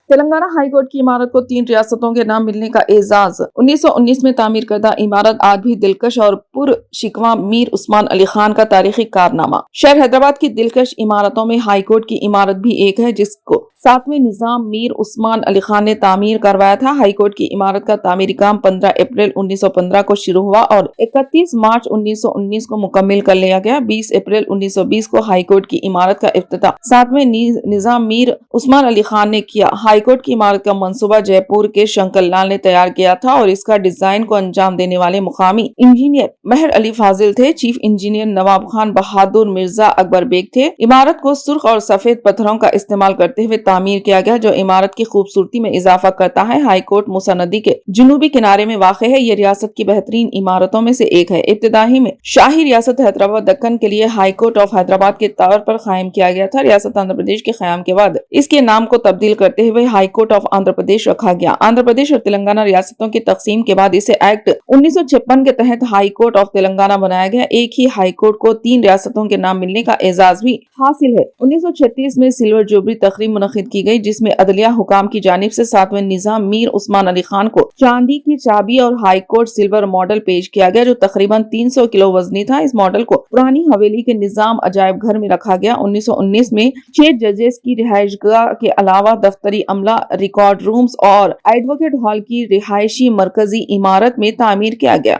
Telangana high court کی عمارت کو 3 ریاستوں کے نام ملنے کا اعزاز۔ 1919 میں تعمیر کردہ عمارت آج بھی دلکش اور پر شکوہ میر عثمان علی خان کا تاریخی کارنامہ۔ شہر حیدرآباد کی دلکش عمارتوں میں ہائی کورٹ کی عمارت بھی ایک ہے، جس کو 7ویں نظام میر عثمان علی خان نے تعمیر کروایا تھا۔ ہائی کورٹ کی عمارت کا تعمیری کام 15 اپریل 1915 کو شروع ہوا اور 31 مارچ 1919 کو مکمل کر لیا گیا۔ 20 اپریل 1920 کو ہائی کورٹ کی عمارت کا افتتاح 7ویں نظام میر عثمان علی خان نے کیا۔ ہائی کورٹ کی عمارت کا منصوبہ جے پور کے شنکر لال نے تیار کیا تھا اور اس کا ڈیزائن کو انجام دینے والے مقامی انجینئر مہر علی فاضل تھے۔ چیف انجینئر نواب خان بہادر مرزا اکبر بیگ تھے۔ عمارت کو سرخ اور سفید پتھروں کا استعمال کرتے ہوئے تعمیر کیا گیا، جو عمارت کی خوبصورتی میں اضافہ کرتا ہے۔ ہائی کورٹ موسی ندی کے جنوبی کنارے میں واقع ہے۔ یہ ریاست کی بہترین عمارتوں میں سے ایک ہے۔ ابتدائی میں شاہی ریاست حیدرآباد دکن کے لیے ہائی کورٹ آف حیدرآباد کے طور پر قائم کیا گیا تھا۔ ریاست آندھرا پردیش کے قیام کے بعد اس کے نام کو تبدیل کرتے ہوئے high court of Andhra Pradesh رکھا گیا۔ آندھرا پردیش اور تلنگانہ ریاستوں کی تقسیم کے بعد اسے ایکٹ 1956 کے تحت ہائی کورٹ آف تلنگانہ بنایا گیا۔ ایک ہی ہائی کورٹ کو 3 ریاستوں کے نام ملنے کا اعزاز بھی حاصل ہے۔ 1936 میں سلور جوبلی تقریب منعقد کی گئی، جس میں عدلیہ حکام کی جانب سے 7ویں نظام میر عثمان علی خان کو چاندی کی چابی اور ہائی کورٹ سلور ماڈل پیش کیا گیا، جو تقریباً 300 کلو وزنی تھا۔ اس ماڈل کو پرانی حویلی کے نظام عجائب گھر میں رکھا گیا۔ 1919 میں 6 ججز کی رہائش گاہ کے علاوہ دفتری عملہ، ریکارڈ رومز اور ایڈوکیٹ ہال کی رہائشی مرکزی عمارت میں تعمیر کیا گیا۔